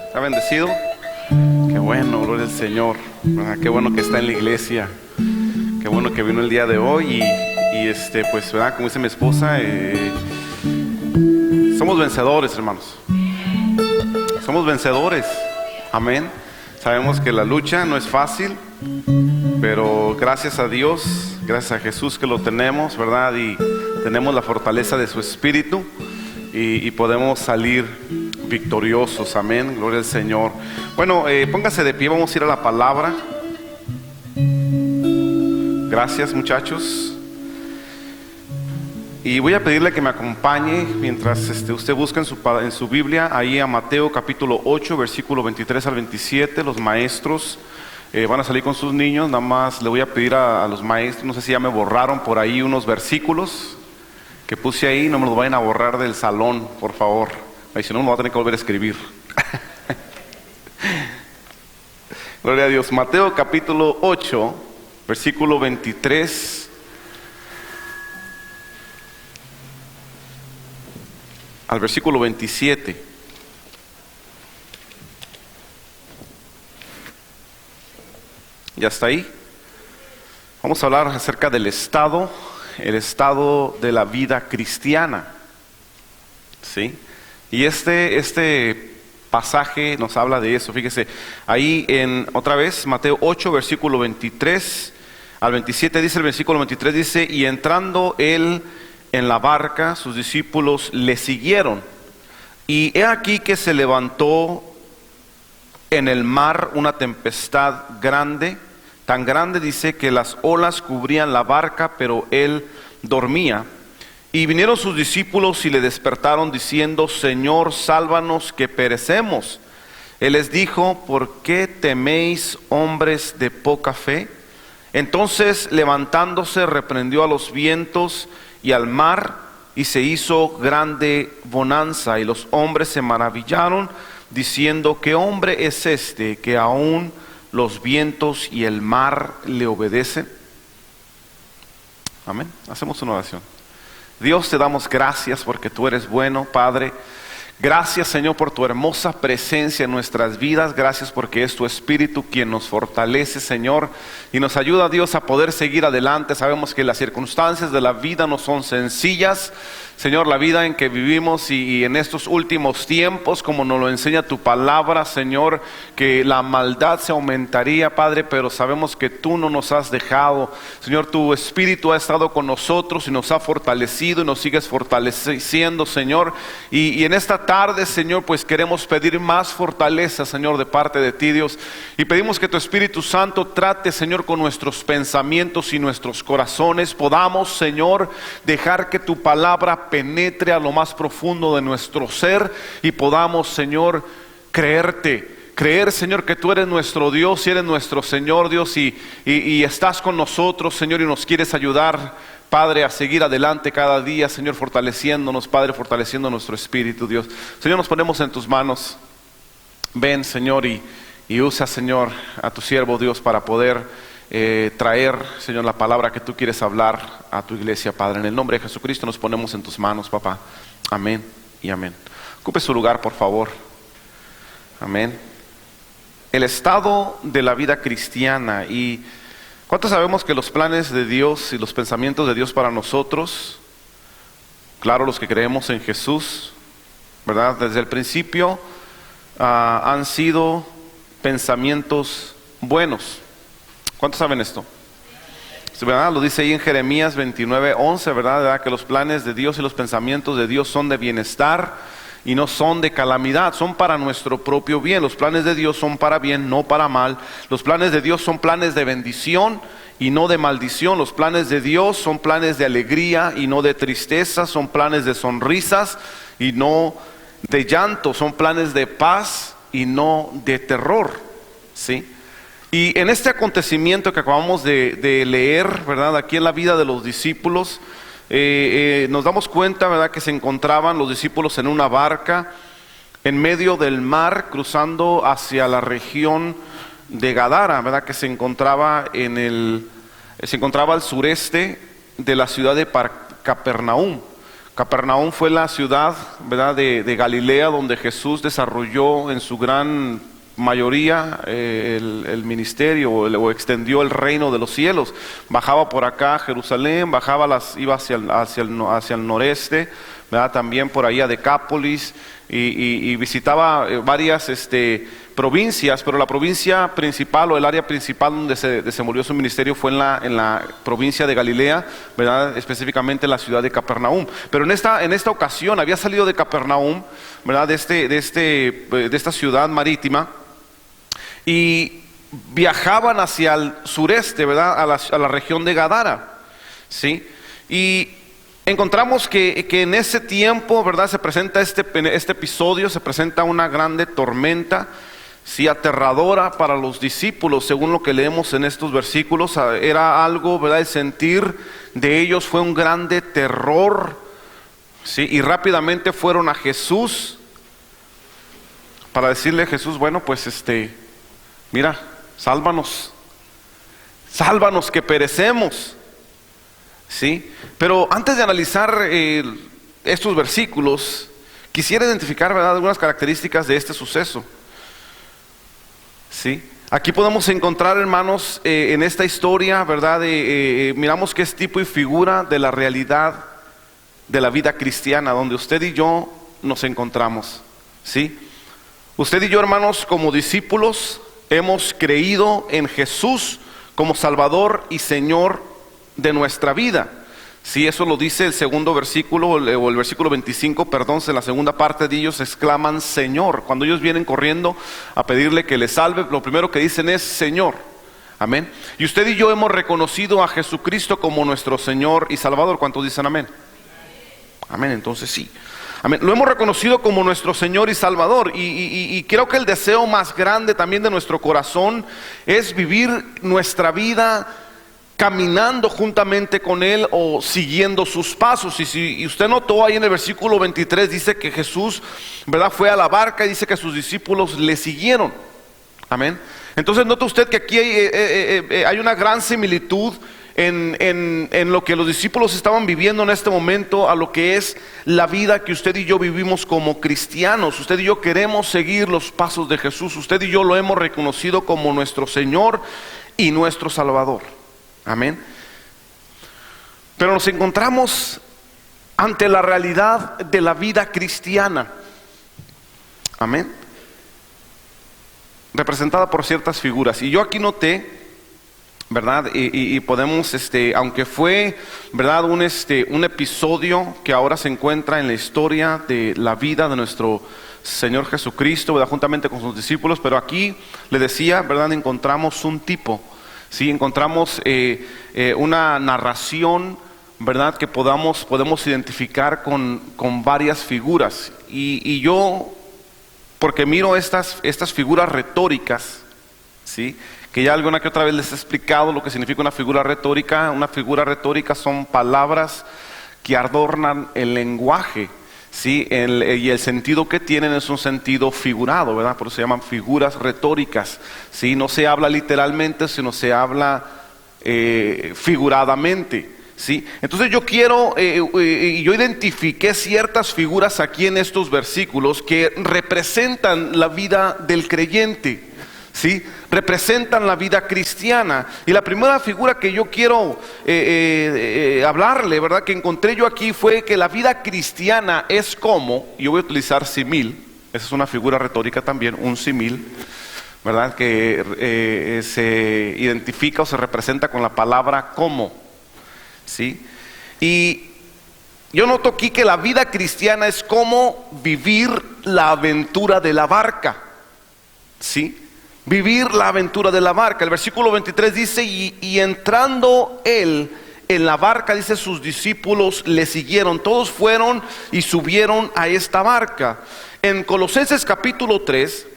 ¿Está bendecido? Qué bueno, gloria al Señor. Qué bueno que está en la iglesia. Qué bueno que vino el día de hoy pues, ¿verdad? Como dice mi esposa, somos vencedores, hermanos. Somos vencedores. Amén. Sabemos que la lucha no es fácil, pero gracias a Dios, gracias a Jesús que lo tenemos, ¿verdad? Y tenemos la fortaleza de su Espíritu y podemos salir victoriosos. Amén, gloria al Señor. Bueno, póngase de pie, vamos a ir a la palabra. Gracias, muchachos. Y voy a pedirle que me acompañe mientras usted busca en su Biblia, ahí a Mateo capítulo 8, versículo 23 al 27. Los maestros van a salir con sus niños. Nada más le voy a pedir a los maestros, no sé si ya me borraron por ahí unos versículos que puse ahí, no me los vayan a borrar del salón, por favor. Ahí, si no, me voy a tener que volver a escribir. Gloria a Dios. Mateo capítulo 8, versículo 23 al versículo 27. ¿Ya está ahí? Vamos a hablar acerca del estado de la vida cristiana. ¿Sí? Y este pasaje nos habla de eso. Fíjese, ahí otra vez, Mateo 8, versículo 23 al 27, dice el versículo 23, dice: y entrando él en la barca, sus discípulos le siguieron. Y he aquí que se levantó en el mar una tempestad grande, tan grande, dice, que las olas cubrían la barca, pero él dormía. Y vinieron sus discípulos y le despertaron diciendo: Señor, sálvanos, que perecemos. Él les dijo: ¿por qué teméis, hombres de poca fe? Entonces, levantándose, reprendió a los vientos y al mar, y se hizo grande bonanza. Y los hombres se maravillaron, diciendo: ¿qué hombre es este, que aún los vientos y el mar le obedecen? Amén. Hacemos una oración. Dios, te damos gracias porque tú eres bueno, Padre. Gracias, Señor, por tu hermosa presencia en nuestras vidas. Gracias porque es tu Espíritu quien nos fortalece, Señor, y nos ayuda, Dios, a poder seguir adelante. Sabemos que las circunstancias de la vida no son sencillas, Señor, la vida en que vivimos y en estos últimos tiempos, como nos lo enseña tu palabra, Señor, que la maldad se aumentaría, Padre, pero sabemos que tú no nos has dejado. Señor, tu Espíritu ha estado con nosotros y nos ha fortalecido y nos sigues fortaleciendo, Señor. Y en esta tarde, Señor, pues queremos pedir más fortaleza, Señor, de parte de ti, Dios. Y pedimos que tu Espíritu Santo trate, Señor, con nuestros pensamientos y nuestros corazones. Podamos, Señor, dejar que tu palabra penetre a lo más profundo de nuestro ser y podamos, Señor, creer, Señor, que tú eres nuestro Dios y eres nuestro Señor, Dios, y estás con nosotros, Señor, y nos quieres ayudar, Padre, a seguir adelante cada día, Señor, fortaleciéndonos, Padre, fortaleciendo nuestro espíritu, Dios. Señor, nos ponemos en tus manos. Ven, Señor, y usa, Señor, a tu siervo, Dios, para poder traer, Señor, la palabra que tú quieres hablar a tu iglesia, Padre. En el nombre de Jesucristo nos ponemos en tus manos, papá. Amén y amén. Ocupe su lugar, por favor. Amén. El estado de la vida cristiana. Y ¿cuántos sabemos que los planes de Dios y los pensamientos de Dios para nosotros, claro, los que creemos en Jesús, ¿verdad? Desde el principio han sido pensamientos buenos? ¿Cuántos saben esto? ¿Verdad? Lo dice ahí en Jeremías 29:11, ¿verdad? Que los planes de Dios y los pensamientos de Dios son de bienestar y no son de calamidad, son para nuestro propio bien. Los planes de Dios son para bien, no para mal. Los planes de Dios son planes de bendición y no de maldición. Los planes de Dios son planes de alegría y no de tristeza, son planes de sonrisas y no de llanto, son planes de paz y no de terror, ¿sí? Y en este acontecimiento que acabamos de leer, ¿verdad? Aquí en la vida de los discípulos, nos damos cuenta, ¿verdad?, que se encontraban los discípulos en una barca en medio del mar, cruzando hacia la región de Gadara, ¿verdad?, que se encontraba al sureste de la ciudad de Capernaum. Capernaum fue la ciudad, ¿verdad?, de Galilea, donde Jesús desarrolló en su gran mayoría el ministerio o extendió el reino de los cielos. Bajaba por acá a Jerusalén, iba hacia el noreste, ¿verdad?, también por ahí a Decápolis, y visitaba varias provincias, pero la provincia principal o el área principal donde se desenvolvió su ministerio fue en la provincia de Galilea, ¿verdad?, específicamente en la ciudad de Capernaum. Pero en esta ocasión había salido de Capernaum, ¿verdad?, de esta ciudad marítima, y viajaban hacia el sureste, ¿verdad?, a la región de Gadara, ¿sí? Y encontramos que en ese tiempo, ¿verdad?, se presenta este episodio, se presenta una grande tormenta, sí, aterradora para los discípulos, según lo que leemos en estos versículos. Era algo, ¿verdad?, el sentir de ellos fue un grande terror, sí, y rápidamente fueron a Jesús para decirle a Jesús, bueno, pues mira, sálvanos que perecemos, ¿sí? Pero antes de analizar estos versículos, quisiera identificar, ¿verdad?, algunas características de este suceso, ¿sí? Aquí podemos encontrar, hermanos, en esta historia, ¿verdad?, miramos que es tipo y figura de la realidad de la vida cristiana, donde usted y yo nos encontramos, ¿sí? Usted y yo, hermanos, como discípulos, hemos creído en Jesús como Salvador y Señor de nuestra vida. Sí, eso lo dice el segundo versículo, o el versículo 25, perdón, en la segunda parte de ellos exclaman Señor. Cuando ellos vienen corriendo a pedirle que les salve, lo primero que dicen es Señor. Amén. Y usted y yo hemos reconocido a Jesucristo como nuestro Señor y Salvador. ¿Cuántos dicen amén? Amén, entonces sí. Amén. Lo hemos reconocido como nuestro Señor y Salvador, y creo que el deseo más grande también de nuestro corazón es vivir nuestra vida caminando juntamente con Él o siguiendo sus pasos. Y usted notó ahí en el versículo 23, dice que Jesús, ¿verdad?, fue a la barca, y dice que sus discípulos le siguieron. Amén. Entonces nota usted que aquí hay una gran similitud en lo que los discípulos estaban viviendo en este momento a lo que es la vida que usted y yo vivimos como cristianos. Usted y yo queremos seguir los pasos de Jesús. Usted y yo lo hemos reconocido como nuestro Señor y nuestro Salvador. Amén. Pero nos encontramos ante la realidad de la vida cristiana. Amén. Representada por ciertas figuras. Y yo aquí noté, ¿verdad? Y podemos, aunque fue, ¿verdad?, un episodio que ahora se encuentra en la historia de la vida de nuestro Señor Jesucristo, ¿verdad?, juntamente con sus discípulos, pero aquí le decía, ¿verdad?, encontramos un tipo, ¿sí? Encontramos una narración, ¿verdad?, que podemos identificar con varias figuras. Y yo, porque miro estas figuras retóricas, ¿sí?, que ya alguna que otra vez les he explicado lo que significa una figura retórica. Una figura retórica son palabras que adornan el lenguaje, ¿sí? Y el sentido que tienen es un sentido figurado, ¿verdad? Por eso se llaman figuras retóricas, ¿sí? No se habla literalmente, sino se habla figuradamente, ¿sí? Entonces yo yo identifiqué ciertas figuras aquí en estos versículos que representan la vida del creyente, ¿sí? Representan la vida cristiana. Y la primera figura que yo quiero hablarle, ¿verdad?, que encontré yo aquí fue que la vida cristiana es como, yo voy a utilizar símil, esa es una figura retórica también, un símil, ¿verdad?, que se identifica o se representa con la palabra como, ¿sí? Y yo noto aquí que la vida cristiana es como vivir la aventura de la barca, ¿sí? Vivir la aventura de la barca. El versículo 23 dice, y entrando él en la barca, dice, sus discípulos le siguieron. Todos fueron y subieron a esta barca. En Colosenses capítulo 3,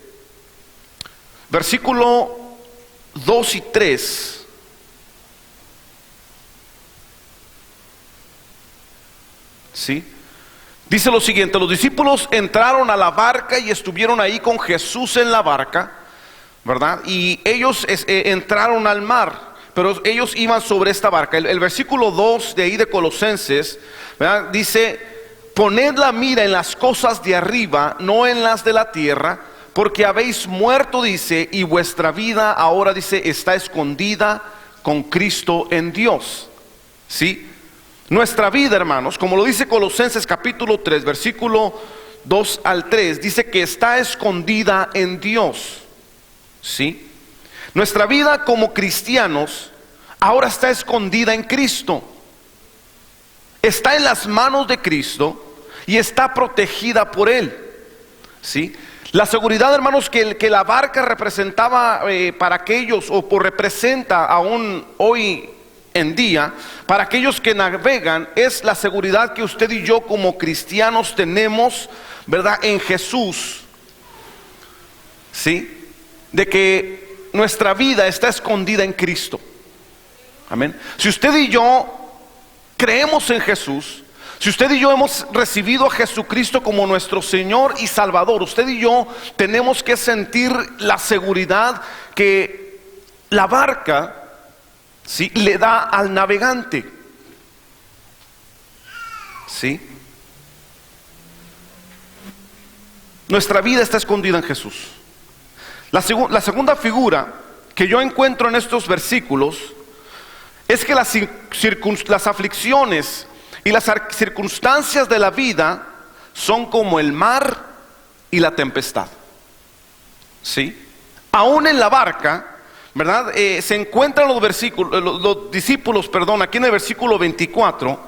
versículo 2 y 3, ¿sí?, dice lo siguiente: los discípulos entraron a la barca y estuvieron ahí con Jesús en la barca, ¿verdad? Y ellos entraron al mar, pero ellos iban sobre esta barca. El versículo 2 de ahí de Colosenses, ¿verdad?, dice, poned la mira en las cosas de arriba, no en las de la tierra, porque habéis muerto, dice, y vuestra vida ahora, dice, está escondida con Cristo en Dios. ¿Sí? Nuestra vida, hermanos, como lo dice Colosenses capítulo 3, versículo 2 al 3, dice que está escondida en Dios. ¿Sí? Nuestra vida como cristianos ahora está escondida en Cristo. Está en las manos de Cristo y está protegida por Él. ¿Sí? La seguridad, hermanos, que la barca representaba para aquellos, representa aún hoy en día, para aquellos que navegan, es la seguridad que usted y yo como cristianos tenemos, ¿verdad?, en Jesús. ¿Sí? De que nuestra vida está escondida en Cristo. Amén. Si usted y yo creemos en Jesús, si usted y yo hemos recibido a Jesucristo como nuestro Señor y Salvador, usted y yo tenemos que sentir la seguridad que la barca, ¿sí?, le da al navegante. ¿Sí? Nuestra vida está escondida en Jesús. La segunda figura que yo encuentro en estos versículos es que las aflicciones y las circunstancias de la vida son como el mar y la tempestad. ¿Sí? Aún en la barca, ¿verdad? Se encuentran los discípulos, aquí en el versículo 24,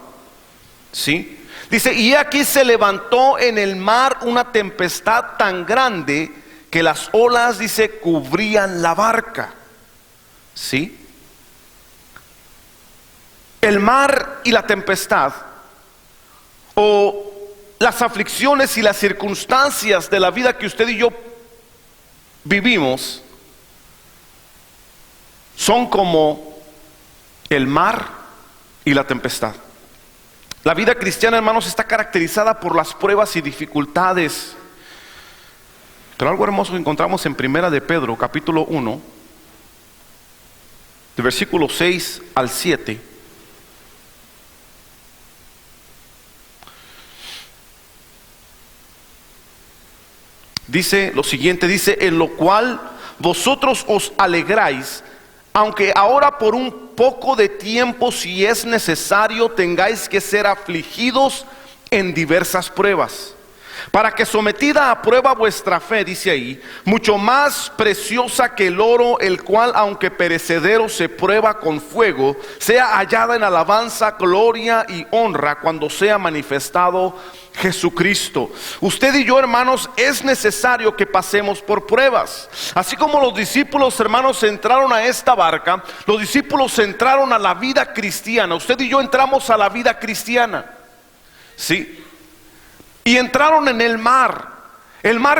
¿sí? Dice, y aquí se levantó en el mar una tempestad tan grande que las olas, dice, cubrían la barca. ¿Sí? El mar y la tempestad, o las aflicciones y las circunstancias de la vida que usted y yo vivimos, son como el mar y la tempestad. La vida cristiana, hermanos, está caracterizada por las pruebas y dificultades. Pero algo hermoso que encontramos en Primera de Pedro, capítulo 1, de versículo 6 al 7. Dice lo siguiente, dice, en lo cual vosotros os alegráis, aunque ahora por un poco de tiempo, si es necesario, tengáis que ser afligidos en diversas pruebas, para que sometida a prueba vuestra fe, dice ahí, mucho más preciosa que el oro, el cual aunque perecedero se prueba con fuego, sea hallada en alabanza, gloria y honra cuando sea manifestado Jesucristo. Usted y yo, hermanos, es necesario que pasemos por pruebas. Así como los discípulos, hermanos, entraron a esta barca, los discípulos entraron a la vida cristiana. Usted y yo entramos a la vida cristiana, ¿sí? Y entraron en el mar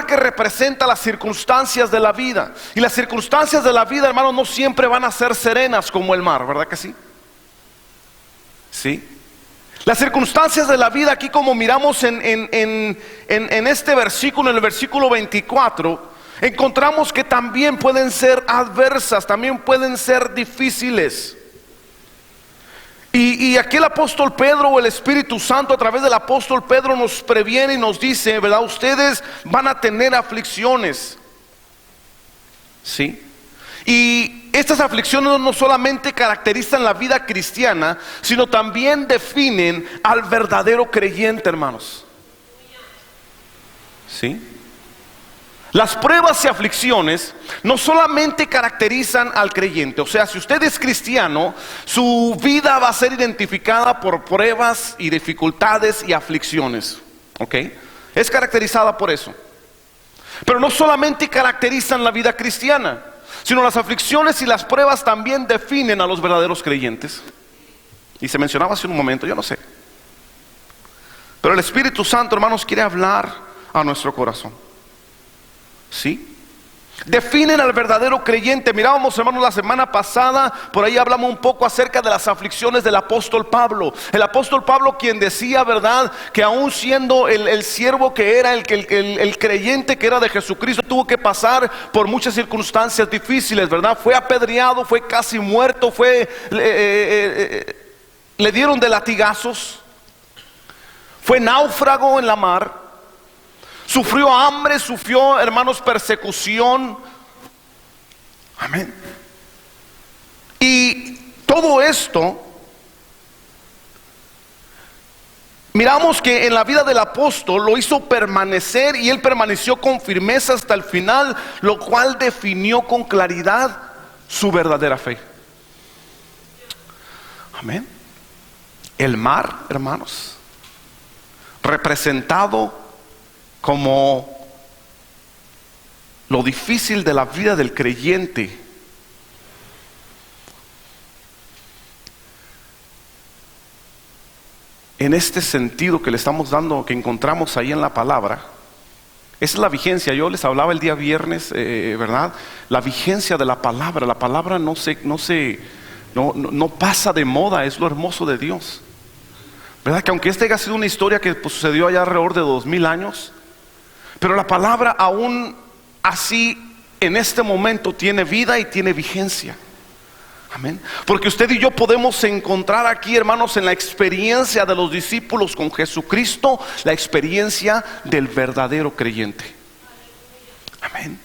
que representa las circunstancias de la vida. Y las circunstancias de la vida, hermanos, no siempre van a ser serenas como el mar, ¿verdad que sí? ¿Sí? Las circunstancias de la vida, aquí como miramos en este versículo, en el versículo 24, encontramos que también pueden ser adversas, también pueden ser difíciles. Y aquí el apóstol Pedro, o el Espíritu Santo a través del apóstol Pedro, nos previene y nos dice, ¿verdad? Ustedes van a tener aflicciones. ¿Sí? Y estas aflicciones no solamente caracterizan la vida cristiana, sino también definen al verdadero creyente, hermanos. ¿Sí? Las pruebas y aflicciones no solamente caracterizan al creyente. O sea, si usted es cristiano, su vida va a ser identificada por pruebas y dificultades y aflicciones. ¿Ok? Es caracterizada por eso. Pero no solamente caracterizan la vida cristiana, sino las aflicciones y las pruebas también definen a los verdaderos creyentes. Y se mencionaba hace un momento, yo no sé. Pero el Espíritu Santo, hermanos, quiere hablar a nuestro corazón. ¿Sí? Definen al verdadero creyente. Mirábamos, hermanos, la semana pasada, por ahí hablamos un poco acerca de las aflicciones del apóstol Pablo. El apóstol Pablo, quien decía, ¿verdad?, que aún siendo el siervo que era, el creyente que era de Jesucristo, tuvo que pasar por muchas circunstancias difíciles, ¿verdad? Fue apedreado, fue casi muerto, le dieron de latigazos, fue náufrago en la mar, sufrió hambre, sufrió, hermanos, persecución. Amén. Y todo esto, miramos que en la vida del apóstol lo hizo permanecer, y él permaneció con firmeza hasta el final, lo cual definió con claridad su verdadera fe. Amén. El mar, hermanos, representado como lo difícil de la vida del creyente. En este sentido que le estamos dando, que encontramos ahí en la palabra, esa es la vigencia. Yo les hablaba el día viernes, ¿verdad? La vigencia de la palabra no pasa de moda, es lo hermoso de Dios. ¿Verdad? Que aunque esta haya sido una historia que sucedió allá alrededor de 2000 años, pero la palabra aún así en este momento tiene vida y tiene vigencia. Amén. Porque usted y yo podemos encontrar aquí, hermanos, en la experiencia de los discípulos con Jesucristo, la experiencia del verdadero creyente. Amén.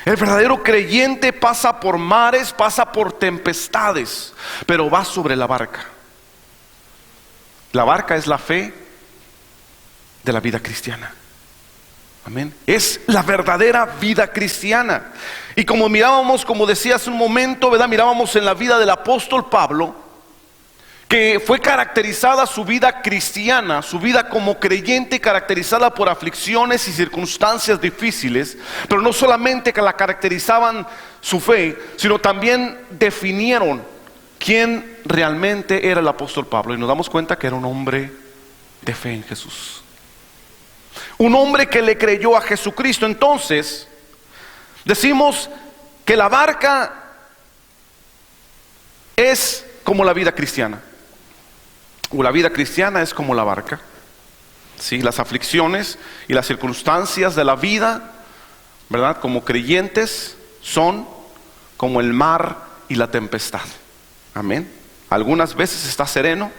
El verdadero creyente pasa por mares, pasa por tempestades, pero va sobre la barca. La barca es la fe de la vida cristiana. Amén. Es la verdadera vida cristiana. Y como mirábamos, como decía hace un momento, ¿verdad? Mirábamos en la vida del apóstol Pablo, que fue caracterizada su vida cristiana, su vida como creyente, caracterizada por aflicciones y circunstancias difíciles. Pero no solamente que la caracterizaban su fe, sino también definieron quién realmente era el apóstol Pablo. Y nos damos cuenta que era un hombre de fe en Jesús, un hombre que le creyó a Jesucristo. Entonces decimos que la barca es como la vida cristiana, o la vida cristiana es como la barca. ¿Sí? Las aflicciones y las circunstancias de la vida, ¿verdad? Como creyentes son como el mar y la tempestad. Amén. Algunas veces está sereno,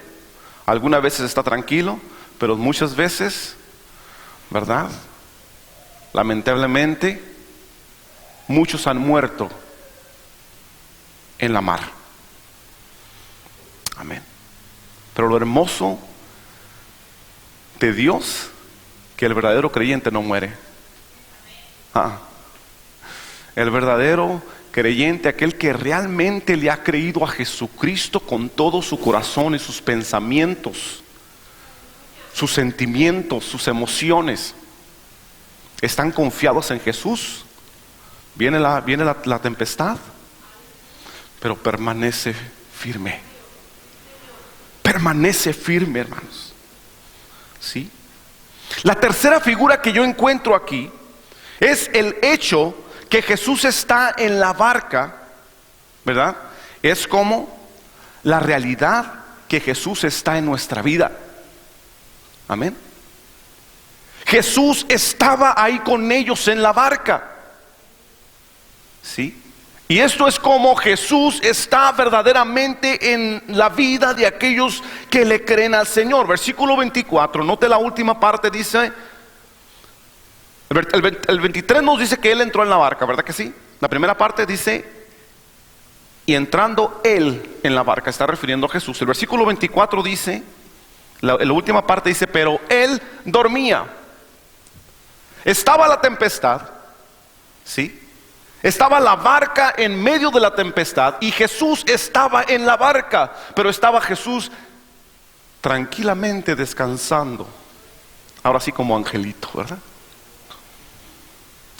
algunas veces está tranquilo, pero muchas veces, ¿verdad? Lamentablemente, muchos han muerto en la mar. Amén. Pero lo hermoso de Dios, que el verdadero creyente no muere. El verdadero creyente, aquel que realmente le ha creído a Jesucristo con todo su corazón y sus pensamientos, sus sentimientos, sus emociones, están confiados en Jesús. Viene la tempestad, pero permanece firme. Permanece firme, hermanos. ¿Sí? La tercera figura que yo encuentro aquí es el hecho que Jesús está en la barca, ¿verdad? Es como la realidad que Jesús está en nuestra vida. Amén. Jesús estaba ahí con ellos en la barca. ¿Sí? Y esto es como Jesús está verdaderamente en la vida de aquellos que le creen al Señor. Versículo 24, note la última parte, dice, el 23 nos dice que Él entró en la barca, ¿verdad que sí? La primera parte dice, y entrando Él en la barca, está refiriendo a Jesús. El versículo 24 dice, la última parte dice, pero Él dormía. Estaba la tempestad, ¿sí? Estaba la barca en medio de la tempestad y Jesús estaba en la barca, pero estaba Jesús tranquilamente descansando. Ahora sí, como angelito, ¿verdad?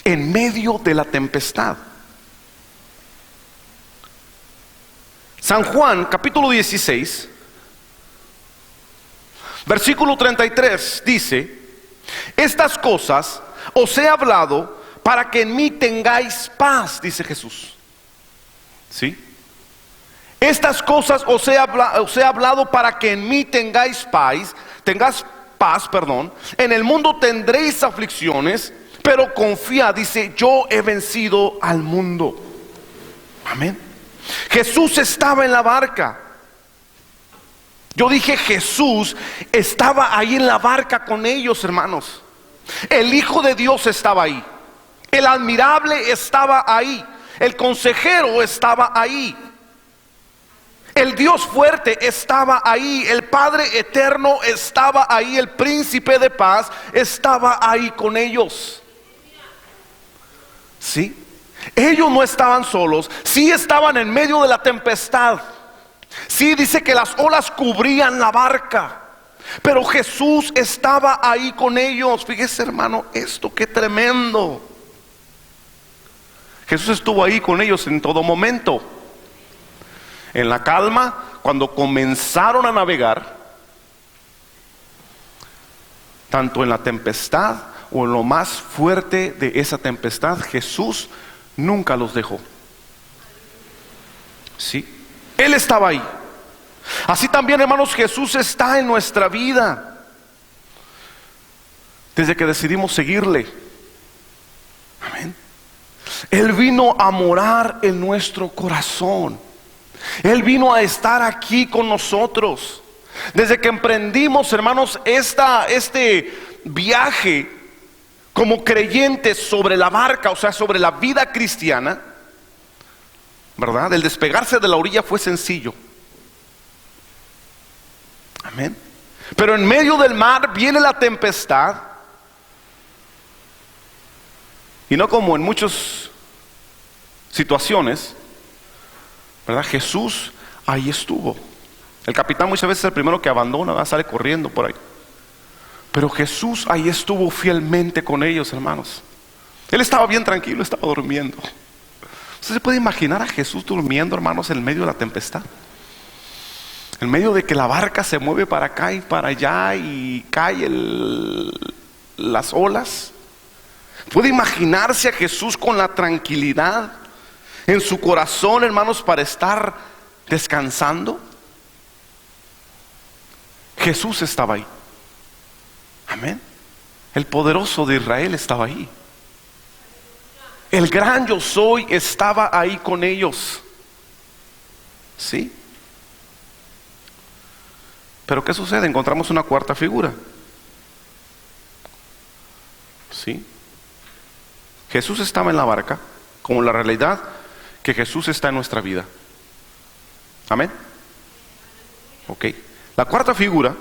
En medio de la tempestad. San Juan, capítulo 16, versículo 33 dice, estas cosas os he hablado para que en mí tengáis paz, dice Jesús. ¿Sí? Estas cosas os he hablado para que en mí tengáis paz, En el mundo tendréis aflicciones, pero confía, dice, yo he vencido al mundo. Amén. Jesús estaba en la barca. Yo dije, Jesús estaba ahí en la barca con ellos, hermanos. El Hijo de Dios estaba ahí. El admirable estaba ahí. El consejero estaba ahí. El Dios fuerte estaba ahí. El Padre eterno estaba ahí. El príncipe de paz estaba ahí con ellos. ¿Sí? Ellos no estaban solos. Sí estaban en medio de la tempestad. Sí, dice que las olas cubrían la barca, pero Jesús estaba ahí con ellos. Fíjese, hermano, esto qué tremendo. Jesús estuvo ahí con ellos en todo momento. En la calma, cuando comenzaron a navegar, tanto en la tempestad o en lo más fuerte de esa tempestad, Jesús nunca los dejó. Sí, Él estaba ahí. Así también, hermanos, Jesús está en nuestra vida. Desde que decidimos seguirle. Amén. Él vino a morar en nuestro corazón. Él vino a estar aquí con nosotros. Desde que emprendimos, hermanos, este viaje como creyentes sobre la barca, o sea, sobre la vida cristiana, ¿verdad? El despegarse de la orilla fue sencillo. Amén. Pero en medio del mar viene la tempestad. Y no como en muchas situaciones, ¿verdad? Jesús ahí estuvo. El capitán muchas veces es el primero que abandona, ¿verdad? Sale corriendo por ahí. Pero Jesús ahí estuvo fielmente con ellos, hermanos. Él estaba bien tranquilo, estaba durmiendo. ¿Usted se puede imaginar a Jesús durmiendo, hermanos, en medio de la tempestad? En medio de que la barca se mueve para acá y para allá y cae las olas. ¿Puede imaginarse a Jesús con la tranquilidad en su corazón, hermanos, para estar descansando? Jesús estaba ahí. Amén. El poderoso de Israel estaba ahí. El gran yo soy estaba ahí con ellos. ¿Sí? Pero ¿qué sucede? Encontramos una cuarta figura. ¿Sí? Jesús estaba en la barca, como la realidad que Jesús está en nuestra vida. Amén. Ok. La cuarta figura.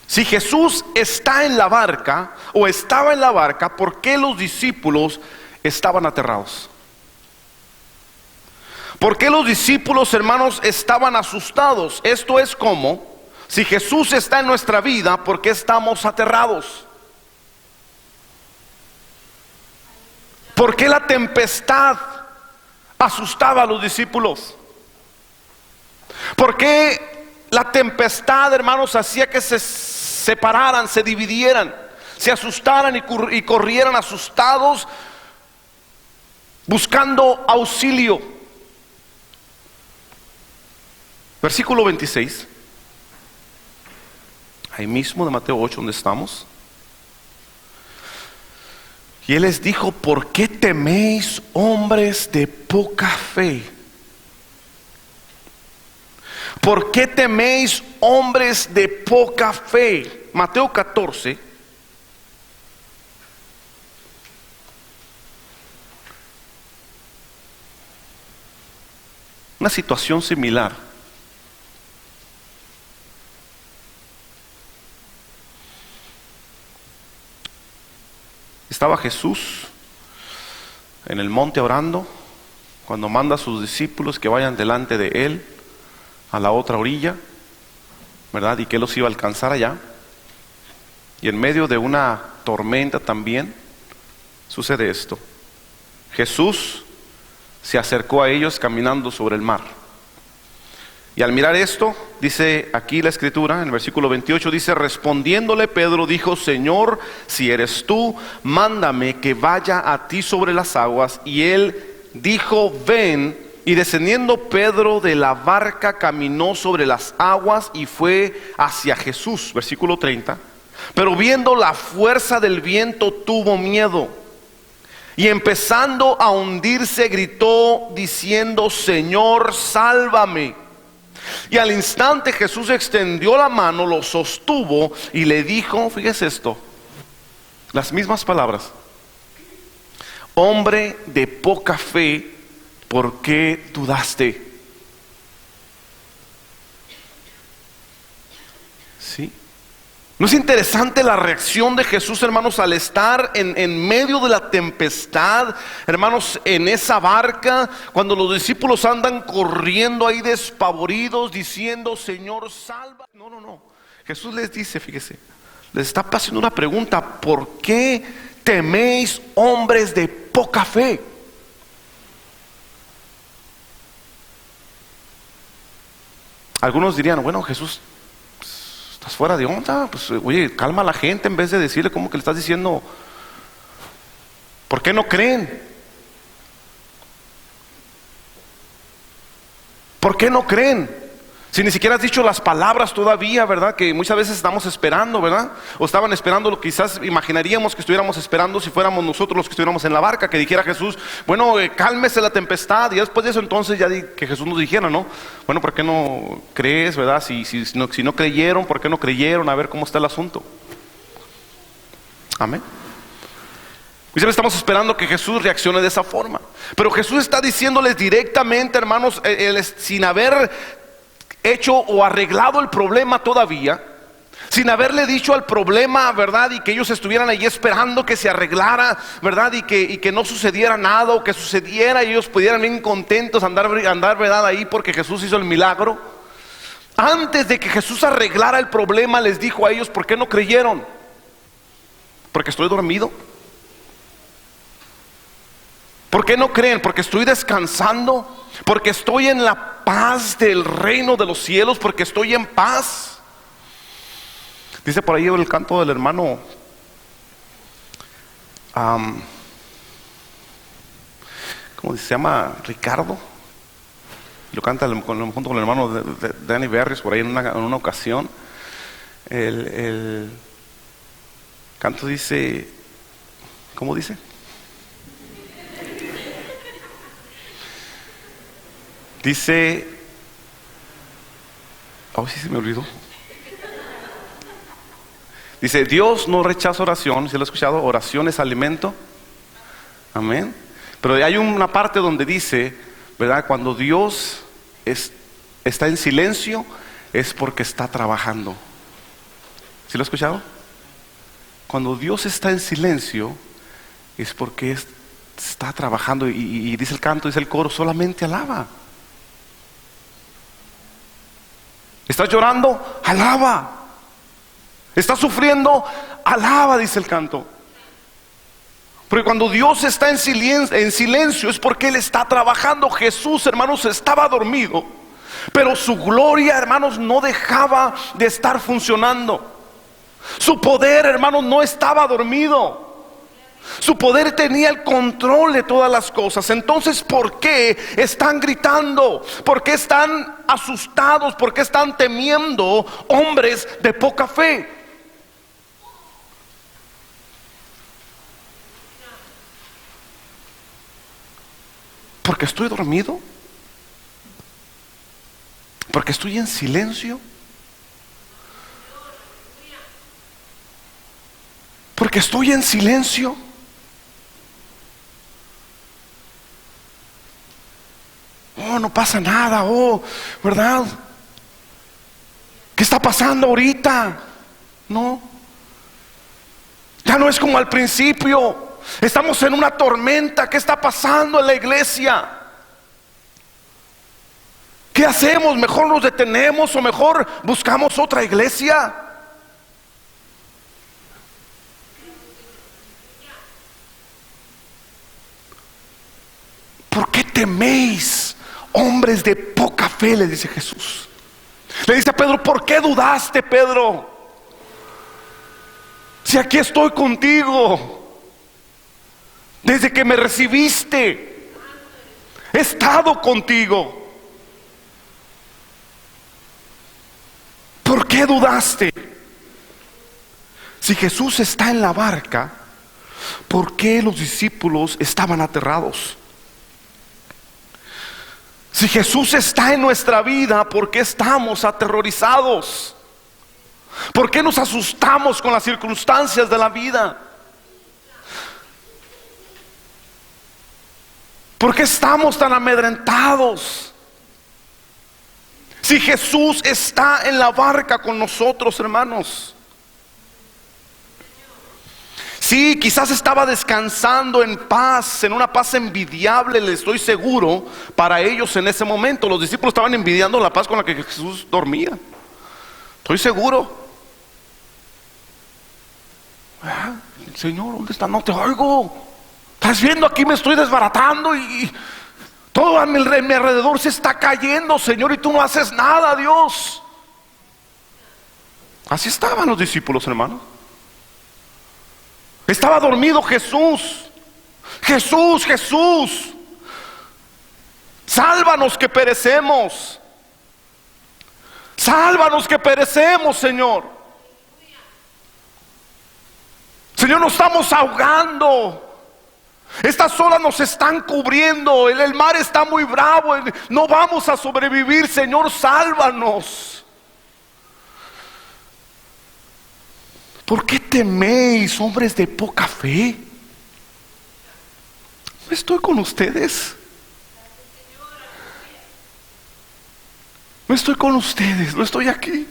Si Jesús está en la barca o estaba en la barca, ¿por qué los discípulos estaban aterrados? ¿Por qué los discípulos, hermanos, estaban asustados? Esto es como, si Jesús está en nuestra vida, ¿por qué estamos aterrados? ¿Por qué la tempestad asustaba a los discípulos? ¿Por qué la tempestad, hermanos, hacía que se separaran, se dividieran, se asustaran y corrieran asustados, buscando auxilio? Versículo 26, ahí mismo de Mateo 8 donde estamos. Y Él les dijo: ¿por qué teméis, hombres de poca fe? ¿Por qué teméis, hombres de poca fe? Mateo 14. Una situación similar. Estaba Jesús en el monte orando, cuando manda a sus discípulos que vayan delante de Él a la otra orilla, ¿verdad? Y que Él los iba a alcanzar allá. Y en medio de una tormenta también sucede esto. Jesús se acercó a ellos caminando sobre el mar. Y al mirar esto, dice aquí la escritura, en el versículo 28, dice: respondiéndole Pedro dijo: Señor, si eres tú, mándame que vaya a ti sobre las aguas. Y él dijo: ven. Y descendiendo Pedro de la barca, caminó sobre las aguas y fue hacia Jesús. Versículo 30. Pero viendo la fuerza del viento, tuvo miedo. Y empezando a hundirse, gritó diciendo: Señor, sálvame. Y al instante Jesús extendió la mano, lo sostuvo y le dijo, fíjese esto, las mismas palabras: hombre de poca fe, ¿por qué dudaste? ¿Sí? ¿No es interesante la reacción de Jesús, hermanos, al estar en medio de la tempestad, hermanos, en esa barca, cuando los discípulos andan corriendo ahí despavoridos, diciendo, Señor, salva? No, no, no. Jesús les dice, fíjese, les está haciendo una pregunta: ¿por qué teméis, hombres de poca fe? Algunos dirían, bueno, Jesús, estás fuera de onda, pues oye, calma a la gente en vez de decirle como que le estás diciendo, ¿por qué no creen? ¿Por qué no creen? Si ni siquiera has dicho las palabras todavía, ¿verdad? Que muchas veces estamos esperando, ¿verdad? O estaban esperando lo que quizás imaginaríamos que estuviéramos esperando si fuéramos nosotros los que estuviéramos en la barca, que dijera Jesús, bueno, cálmese la tempestad. Y después de eso entonces ya que Jesús nos dijera, ¿no? Bueno, ¿por qué no crees, verdad? Si no creyeron, ¿por qué no creyeron? A ver cómo está el asunto. Amén. Y siempre estamos esperando que Jesús reaccione de esa forma. Pero Jesús está diciéndoles directamente, hermanos, sin haber hecho o arreglado el problema todavía, sin haberle dicho al problema, ¿verdad? Y que ellos estuvieran ahí esperando que se arreglara, ¿verdad? Y que no sucediera nada, o que sucediera y ellos pudieran ir contentos andar, ¿verdad? Ahí porque Jesús hizo el milagro. Antes de que Jesús arreglara el problema, les dijo a ellos, ¿por qué no creyeron? Porque estoy dormido. ¿Por qué no creen? Porque estoy descansando. Porque estoy en la paz del reino de los cielos. Porque estoy en paz. Dice por ahí el canto del hermano ¿cómo se llama? Ricardo. Lo canta junto con el hermano de Danny Berries por ahí en una ocasión. El canto dice, ¿cómo dice? Dice, sí se me olvidó. Dice, Dios no rechaza oración. ¿Sí lo he escuchado? Oración es alimento. Amén. Pero hay una parte donde dice, ¿verdad? Cuando Dios está en silencio, es porque está trabajando. ¿Sí lo he escuchado? Cuando Dios está en silencio, es porque está trabajando. Y dice el canto, dice el coro, solamente alaba. ¿Estás llorando? Alaba. ¿Estás sufriendo? Alaba, dice el canto. Porque cuando Dios está en silencio es porque Él está trabajando. Jesús, hermanos, estaba dormido, pero su gloria, hermanos, no dejaba de estar funcionando. Su poder, hermanos, no estaba dormido. Su poder tenía el control de todas las cosas. Entonces, ¿por qué están gritando? ¿Por qué están asustados? ¿Por qué están temiendo, hombres de poca fe? ¿Porque estoy dormido? ¿Porque estoy en silencio? ¿Porque estoy en silencio? No pasa nada, ¿verdad? ¿Qué está pasando ahorita? No. Ya no es como al principio. Estamos en una tormenta. ¿Qué está pasando en la iglesia? ¿Qué hacemos? ¿Mejor nos detenemos o mejor buscamos otra iglesia? ¿Por qué teméis, hombres de poca fe? Le dice Jesús. Le dice a Pedro, ¿por qué dudaste, Pedro? Si aquí estoy contigo. Desde que me recibiste, he estado contigo. ¿Por qué dudaste? Si Jesús está en la barca, ¿por qué los discípulos estaban aterrados? Si Jesús está en nuestra vida, ¿por qué estamos aterrorizados? ¿Por qué nos asustamos con las circunstancias de la vida? ¿Por qué estamos tan amedrentados? Si Jesús está en la barca con nosotros, hermanos. Sí, quizás estaba descansando en paz, en una paz envidiable, le estoy seguro, para ellos en ese momento. Los discípulos estaban envidiando la paz con la que Jesús dormía. Estoy seguro. Señor, ¿dónde está? No te oigo. Estás viendo, aquí me estoy desbaratando y todo a mi alrededor se está cayendo, Señor, y tú no haces nada, Dios. Así estaban los discípulos, hermano. Estaba dormido Jesús. Jesús, Jesús, sálvanos que perecemos. Sálvanos que perecemos, Señor. Señor, nos estamos ahogando. Estas olas nos están cubriendo. El mar está muy bravo. No vamos a sobrevivir, Señor, sálvanos. ¿Por qué teméis, hombres de poca fe? No estoy con ustedes. No estoy con ustedes, no estoy aquí.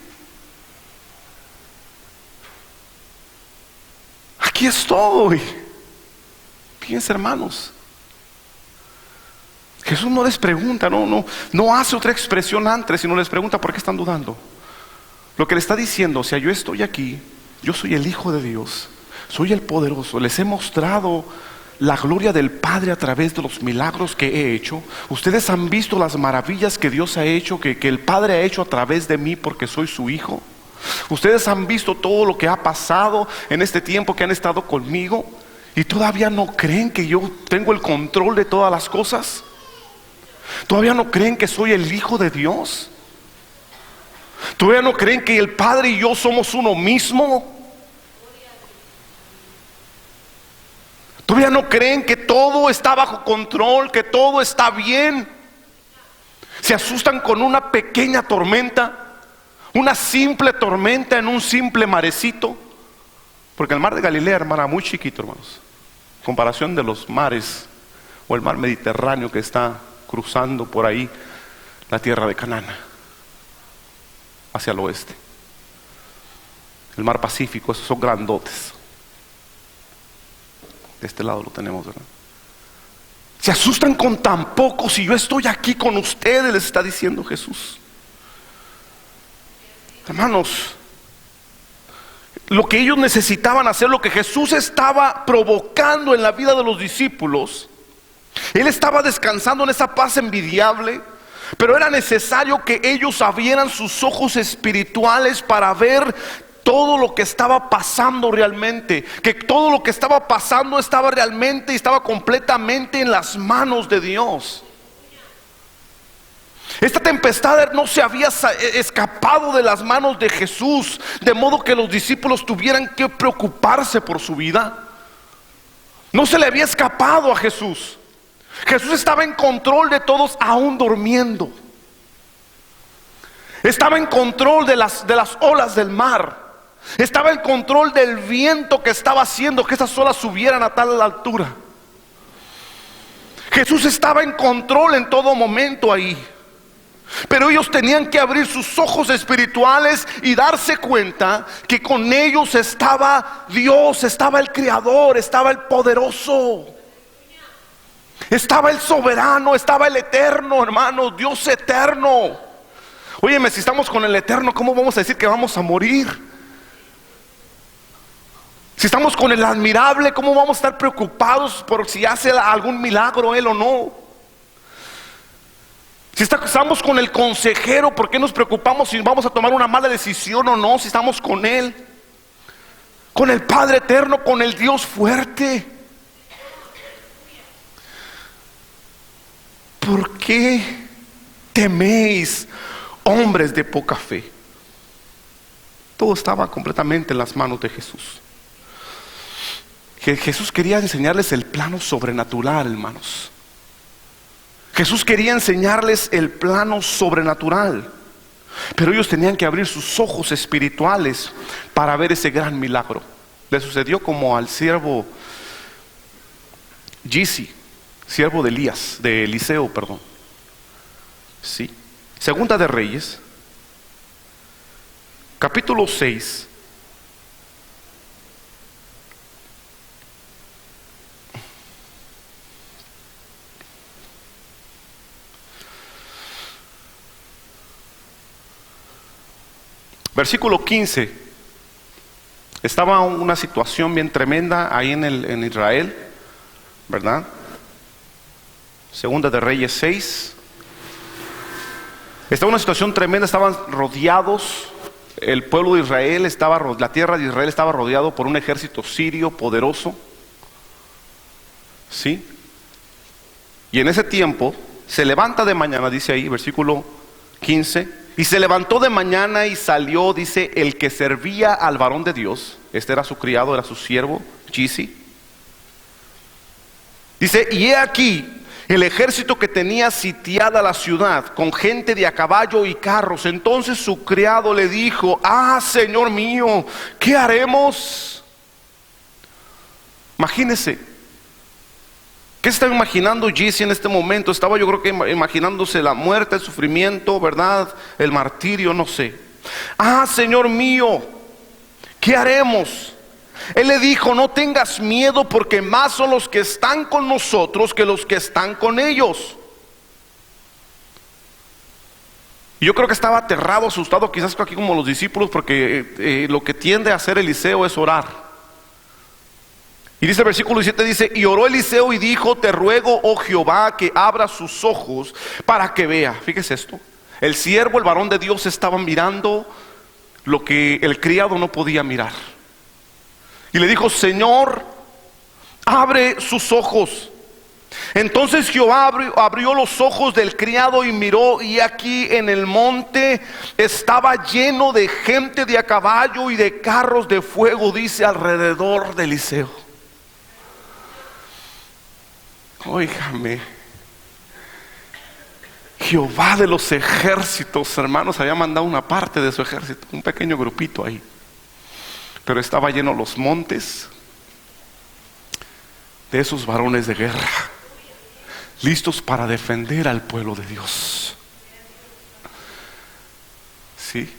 Aquí estoy. Fíjense, hermanos. Jesús no les pregunta, no hace otra expresión antes, sino les pregunta por qué están dudando. Lo que le está diciendo, o sea, yo estoy aquí, yo soy el Hijo de Dios, soy el poderoso, les he mostrado la gloria del Padre a través de los milagros que he hecho. Ustedes han visto las maravillas que Dios ha hecho, que el Padre ha hecho a través de mí porque soy su Hijo. Ustedes han visto todo lo que ha pasado en este tiempo que han estado conmigo, y todavía no creen que yo tengo el control de todas las cosas. Todavía no creen que soy el Hijo de Dios. Todavía no creen que el Padre y yo somos uno mismo. Todavía no creen que todo está bajo control, que todo está bien. Se asustan con una pequeña tormenta, una simple tormenta en un simple marecito. Porque el mar de Galilea, hermano, era muy chiquito, hermanos, en comparación de los mares o el mar Mediterráneo que está cruzando por ahí la tierra de Canaán hacia el oeste. El mar Pacífico, esos son grandotes. De este lado lo tenemos, ¿verdad? Se asustan con tan poco si yo estoy aquí con ustedes, les está diciendo Jesús. Hermanos, lo que ellos necesitaban hacer, lo que Jesús estaba provocando en la vida de los discípulos, Él estaba descansando en esa paz envidiable, pero era necesario que ellos abrieran sus ojos espirituales para ver todo lo que estaba pasando realmente, que todo lo que estaba pasando estaba realmente y estaba completamente en las manos de Dios. Esta tempestad no se había escapado de las manos de Jesús, de modo que los discípulos tuvieran que preocuparse por su vida. No se le había escapado a Jesús. Jesús estaba en control de todos, aún durmiendo. Estaba en control de las olas del mar. Estaba en control del viento que estaba haciendo que esas olas subieran a tal altura. Jesús estaba en control en todo momento ahí. Pero ellos tenían que abrir sus ojos espirituales y darse cuenta que con ellos estaba Dios, estaba el Creador, estaba el poderoso, estaba el soberano, estaba el eterno, hermano, Dios eterno. Óyeme, si estamos con el eterno, ¿cómo vamos a decir que vamos a morir? Si estamos con el admirable, ¿cómo vamos a estar preocupados por si hace algún milagro Él o no? Si estamos con el consejero, ¿por qué nos preocupamos si vamos a tomar una mala decisión o no? Si estamos con Él, con el Padre eterno, con el Dios fuerte. ¿Por qué teméis, hombres de poca fe? Todo estaba completamente en las manos de Jesús. Jesús quería enseñarles el plano sobrenatural, hermanos. Jesús quería enseñarles el plano sobrenatural, pero ellos tenían que abrir sus ojos espirituales para ver ese gran milagro. Le sucedió como al siervo Gizi, siervo de Elías, de Eliseo, perdón. Sí. Segunda de Reyes, capítulo 6. Versículo 15. Estaba una situación bien tremenda ahí en Israel, ¿verdad? Segunda de Reyes 6. Estaba una situación tremenda, estaban rodeados, el pueblo de Israel la tierra de Israel estaba rodeado por un ejército sirio poderoso. ¿Sí? Y en ese tiempo se levanta de mañana, dice ahí, versículo 15. Y se levantó de mañana y salió, dice, el que servía al varón de Dios. Este era su criado, era su siervo, Gizi. Dice, y he aquí el ejército que tenía sitiada la ciudad, con gente de a caballo y carros. Entonces su criado le dijo, Señor mío, ¿qué haremos? Imagínese. ¿Qué estaba imaginando Gizi en este momento? Estaba, yo creo que imaginándose la muerte, el sufrimiento, ¿verdad? El martirio, no sé. Señor mío, ¿qué haremos? Él le dijo, no tengas miedo, porque más son los que están con nosotros que los que están con ellos. Y yo creo que estaba aterrado, asustado, quizás aquí como los discípulos, porque lo que tiende a hacer Eliseo es orar. Y dice el versículo 17, dice, y oró Eliseo y dijo, te ruego, oh Jehová, que abra sus ojos para que vea. Fíjese esto, el siervo, el varón de Dios, estaba mirando lo que el criado no podía mirar. Y le dijo, Señor, abre sus ojos. Entonces Jehová abrió los ojos del criado y miró, y aquí en el monte estaba lleno de gente de a caballo y de carros de fuego, dice, alrededor de Eliseo. Óigame, Jehová de los ejércitos, hermanos, había mandado una parte de su ejército, un pequeño grupito ahí, pero estaba lleno los montes de esos varones de guerra, listos para defender al pueblo de Dios. Sí,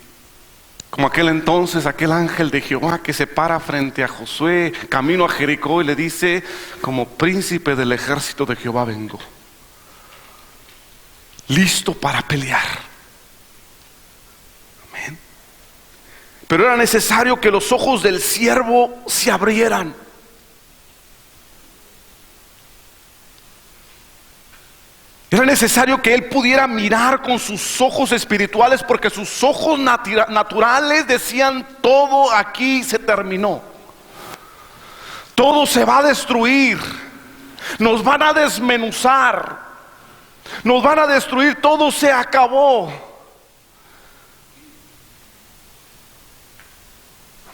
como aquel entonces, aquel ángel de Jehová que se para frente a Josué, camino a Jericó, y le dice, como príncipe del ejército de Jehová vengo, listo para pelear. Amén. Pero era necesario que los ojos del siervo se abrieran. Era necesario que él pudiera mirar con sus ojos espirituales, porque sus ojos naturales decían, todo aquí se terminó, todo se va a destruir, nos van a desmenuzar, nos van a destruir, todo se acabó.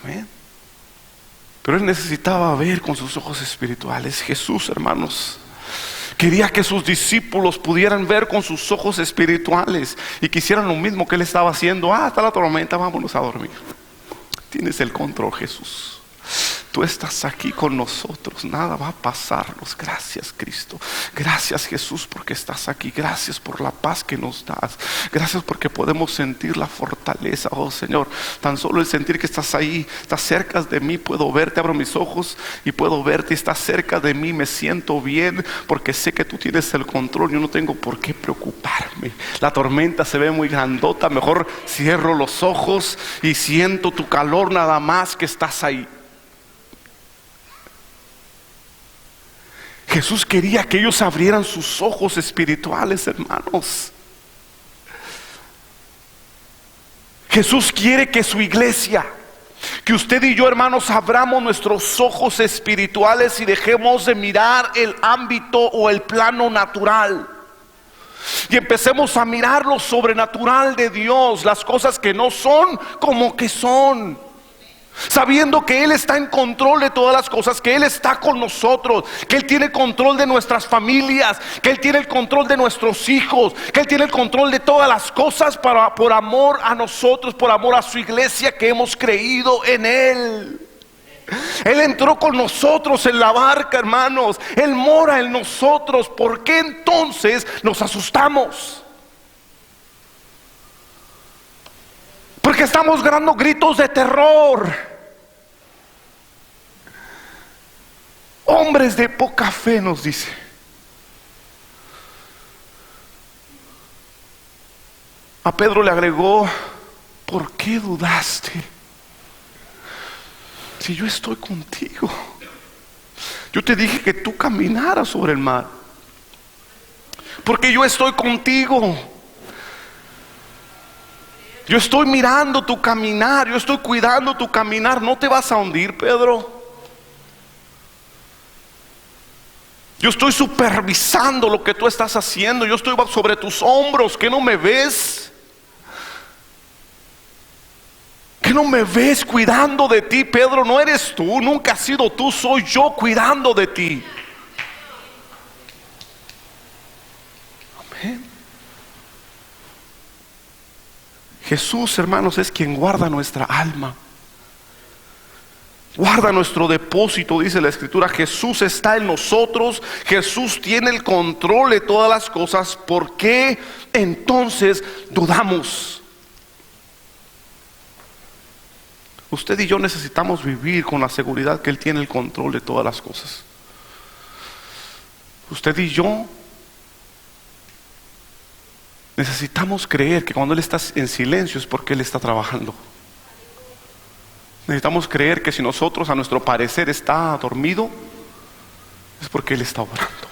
Amén. Pero él necesitaba ver con sus ojos espirituales. Jesús, hermanos, quería que sus discípulos pudieran ver con sus ojos espirituales y quisieran lo mismo que él estaba haciendo. Está la tormenta, vámonos a dormir. Tienes el control, Jesús. Tú estás aquí con nosotros, nada va a pasarnos. Gracias, Cristo. Gracias, Jesús, porque estás aquí. Gracias por la paz que nos das. Gracias porque podemos sentir la fortaleza. Oh Señor, tan solo el sentir que estás ahí, estás cerca de mí, puedo verte. Abro mis ojos y puedo verte. Estás cerca de mí, me siento bien, porque sé que tú tienes el control. Yo no tengo por qué preocuparme. La tormenta se ve muy grandota. Mejor cierro los ojos y siento tu calor nada más que estás ahí. Jesús quería que ellos abrieran sus ojos espirituales, hermanos. Jesús quiere que su iglesia, que usted y yo, hermanos, abramos nuestros ojos espirituales y dejemos de mirar el ámbito o el plano natural y empecemos a mirar lo sobrenatural de Dios, las cosas que no son como que son. sabiendo que Él está en control de todas las cosas, que Él está con nosotros, que Él tiene control de nuestras familias, que Él tiene el control de nuestros hijos, que Él tiene el control de todas las cosas por amor a nosotros, por amor a su iglesia, que hemos creído en Él. Él entró con nosotros en la barca, hermanos. Él mora en nosotros. ¿Por qué entonces nos asustamos? Porque estamos dando gritos de terror. Hombres de poca fe, nos dice. A Pedro le agregó: ¿por qué dudaste? Si yo estoy contigo. Yo te dije que tú caminaras sobre el mar, porque yo estoy contigo. Yo estoy mirando tu caminar, yo estoy cuidando tu caminar. No te vas a hundir, Pedro. Yo estoy supervisando lo que tú estás haciendo. Yo estoy sobre tus hombros. ¿Que no me ves? ¿Que no me ves cuidando de ti, Pedro? No eres tú, nunca has sido tú, soy yo cuidando de ti. Amén. Jesús, hermanos, es quien guarda nuestra alma, guarda nuestro depósito, dice la Escritura. Jesús está en nosotros, Jesús tiene el control de todas las cosas. ¿Por qué entonces dudamos? Usted y yo necesitamos vivir con la seguridad que Él tiene el control de todas las cosas. Usted y yo necesitamos creer que cuando Él está en silencio es porque Él está trabajando. Necesitamos creer que si nosotros a nuestro parecer está dormido, es porque Él está obrando.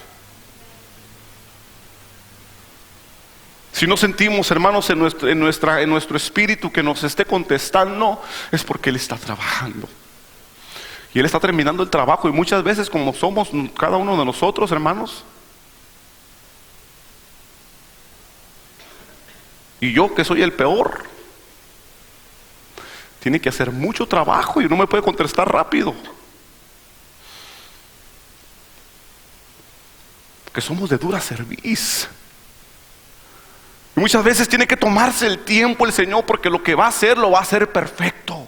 Si no sentimos, hermanos, en nuestro espíritu que nos esté contestando, es porque Él está trabajando. Y Él está terminando el trabajo. Y muchas veces, como somos cada uno de nosotros, hermanos, y yo que soy el peor, tiene que hacer mucho trabajo y no me puede contestar rápido, porque somos de dura cerviz. Y muchas veces tiene que tomarse el tiempo el Señor, porque lo que va a hacer, lo va a hacer perfecto.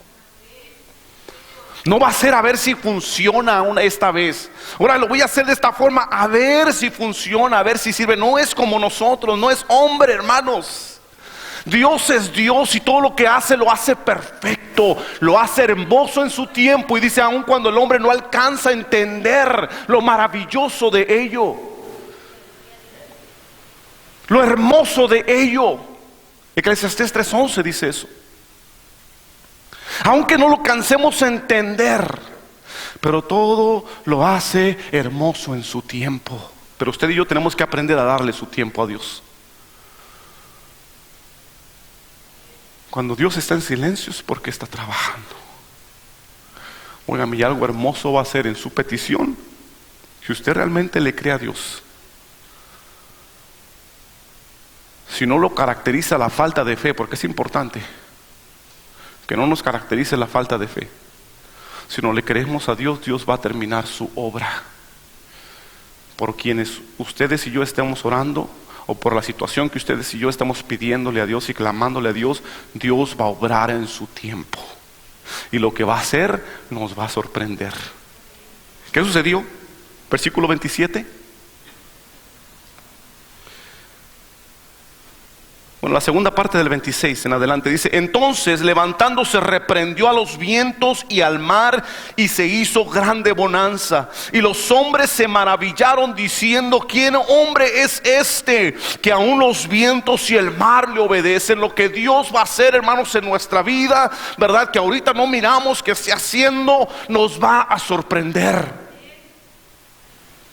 No va a ser a ver si funciona esta vez. Ahora lo voy a hacer de esta forma, a ver si funciona, a ver si sirve. No es como nosotros, no es hombre, hermanos. Dios es Dios y todo lo que hace lo hace perfecto, lo hace hermoso en su tiempo. Y dice, aun cuando el hombre no alcanza a entender lo maravilloso de ello, lo hermoso de ello. Eclesiastés 3:11 dice eso. Aunque no lo cansemos a entender, pero todo lo hace hermoso en su tiempo. Pero usted y yo tenemos que aprender a darle su tiempo a Dios. Cuando Dios está en silencio es porque está trabajando. Óigame, y algo hermoso va a hacer en su petición, si usted realmente le cree a Dios. Si no lo caracteriza la falta de fe, porque es importante que no nos caracterice la falta de fe. Si no le creemos a Dios, Dios va a terminar su obra. Por quienes ustedes y yo estemos orando, o por la situación que ustedes y yo estamos pidiéndole a Dios y clamándole a Dios, Dios va a obrar en su tiempo. Y lo que va a hacer nos va a sorprender. ¿Qué sucedió? Versículo 27. Bueno, la segunda parte del 26 en adelante dice: entonces levantándose reprendió a los vientos y al mar, y se hizo grande bonanza. Y los hombres se maravillaron diciendo: ¿quién hombre es este que aún los vientos y el mar le obedecen? Lo que Dios va a hacer, hermanos, en nuestra vida, ¿verdad? Que ahorita no miramos que esté haciendo, nos va a sorprender.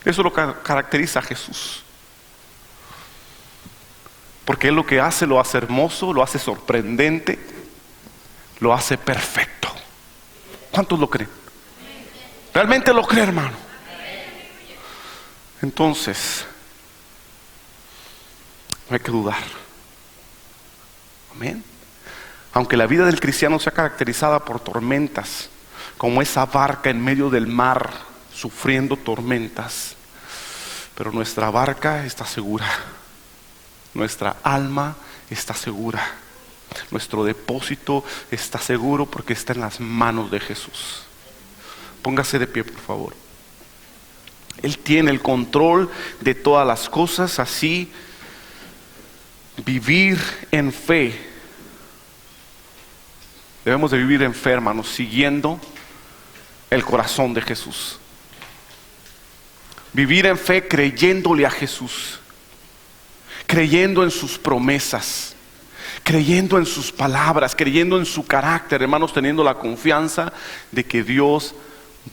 Eso es lo que caracteriza a Jesús. Porque Él lo que hace, lo hace hermoso, lo hace sorprendente, lo hace perfecto. ¿Cuántos lo creen? ¿Realmente lo creen, hermano? Entonces, no hay que dudar. Amén. Aunque la vida del cristiano sea caracterizada por tormentas, como esa barca en medio del mar, sufriendo tormentas, pero nuestra barca está segura, nuestra alma está segura, nuestro depósito está seguro porque está en las manos de Jesús. Póngase de pie, por favor. Él tiene el control de todas las cosas, así vivir en fe. Debemos de vivir en fe, hermanos, siguiendo el corazón de Jesús. Vivir en fe creyéndole a Jesús, creyendo en sus promesas, creyendo en sus palabras, creyendo en su carácter, hermanos, teniendo la confianza de que Dios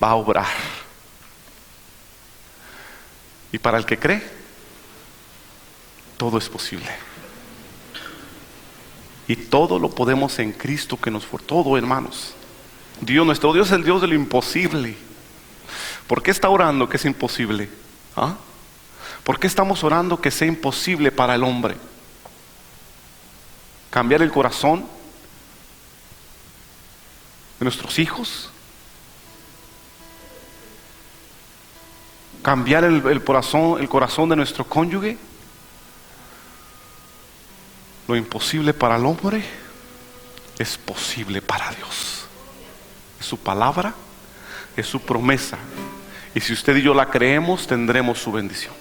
va a obrar. Y para el que cree, todo es posible. Y todo lo podemos en Cristo que nos fortalece. Todo, hermanos. Nuestro Dios es el Dios de lo imposible. ¿Por qué está orando que es imposible? ¿Ah? ¿Por qué estamos orando que sea imposible para el hombre? ¿Cambiar el corazón de nuestros hijos? ¿Cambiar el corazón de nuestro cónyuge? Lo imposible para el hombre es posible para Dios. Es su palabra, es su promesa. Y si usted y yo la creemos, tendremos su bendición.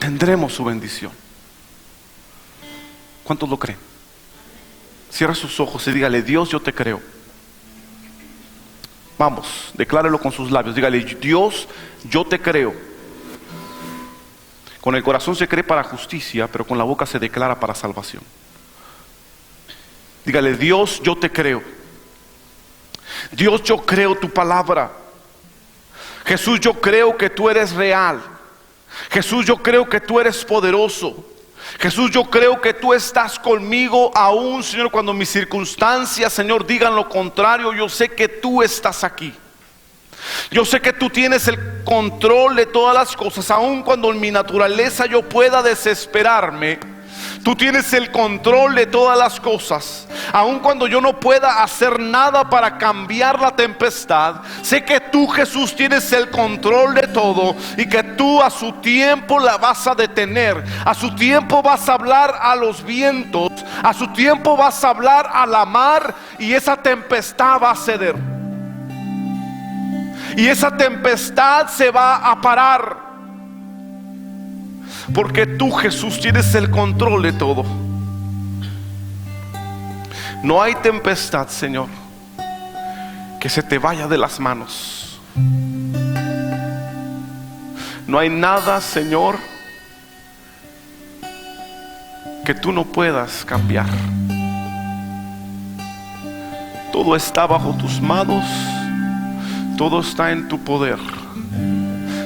Tendremos su bendición. ¿Cuántos lo creen? Cierra sus ojos y dígale: Dios, yo te creo. Vamos, declárelo con sus labios. Dígale: Dios, yo te creo. Con el corazón se cree para justicia, pero con la boca se declara para salvación. Dígale: Dios, yo te creo. Dios, yo creo tu palabra. Jesús, yo creo que tú eres real. Jesús, yo creo que tú eres poderoso. Jesús, yo creo que tú estás conmigo aún, Señor, cuando mis circunstancias, Señor, digan lo contrario. Yo sé que tú estás aquí. Yo sé que tú tienes el control de todas las cosas, aun cuando en mi naturaleza yo pueda desesperarme. Tú tienes el control de todas las cosas, aun cuando yo no pueda hacer nada para cambiar la tempestad. Sé que tú, Jesús, tienes el control de todo y que tú a su tiempo la vas a detener. A su tiempo vas a hablar a los vientos, a su tiempo vas a hablar a la mar, y esa tempestad va a ceder. Y esa tempestad se va a parar. Porque tú, Jesús, tienes el control de todo. No hay tempestad, Señor, que se te vaya de las manos. No hay nada, Señor, que tú no puedas cambiar. Todo está bajo tus manos. Todo está en tu poder.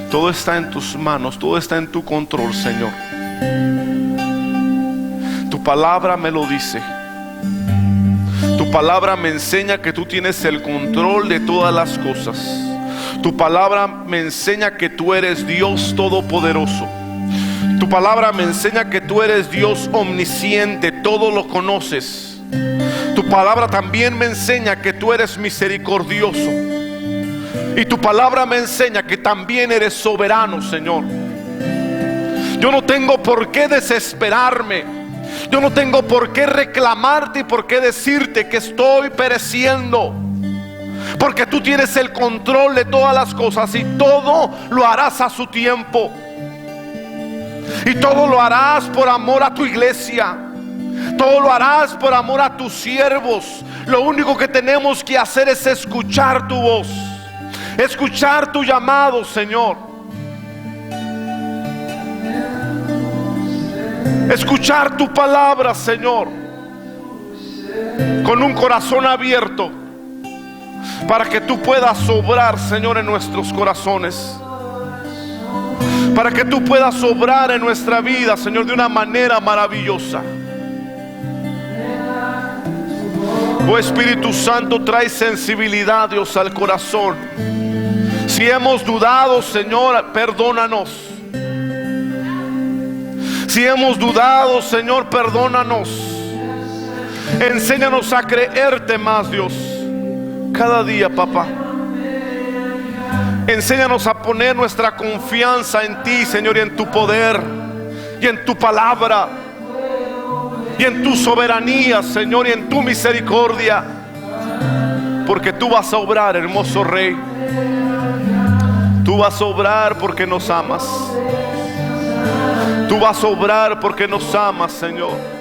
Todo está en tus manos. Todo está en tu control, Señor. Tu palabra me lo dice. Tu palabra me enseña que tú tienes el control de todas las cosas. Tu palabra me enseña que tú eres Dios todopoderoso. Tu palabra me enseña que tú eres Dios omnisciente, todo lo conoces. Tu palabra también me enseña que tú eres misericordioso. Y tu palabra me enseña que también eres soberano, Señor. Yo no tengo por qué desesperarme. Yo no tengo por qué reclamarte y por qué decirte que estoy pereciendo. Porque tú tienes el control de todas las cosas y todo lo harás a su tiempo. Y todo lo harás por amor a tu iglesia. Todo lo harás por amor a tus siervos. Lo único que tenemos que hacer es escuchar tu voz. Escuchar tu llamado, Señor. Escuchar tu palabra, Señor, con un corazón abierto, para que tú puedas obrar, Señor, en nuestros corazones. Para que tú puedas obrar en nuestra vida, Señor, de una manera maravillosa. Oh Espíritu Santo, trae sensibilidad, Dios, al corazón. Si hemos dudado, Señor, perdónanos. Si hemos dudado, Señor, perdónanos. Enséñanos a creerte más, Dios, cada día, papá. Enséñanos a poner nuestra confianza en ti, Señor, y en tu poder, y en tu palabra, y en tu soberanía, Señor, y en tu misericordia. Porque tú vas a obrar, hermoso Rey. Tú vas a obrar porque nos amas. Tú vas a obrar porque nos amas, Señor.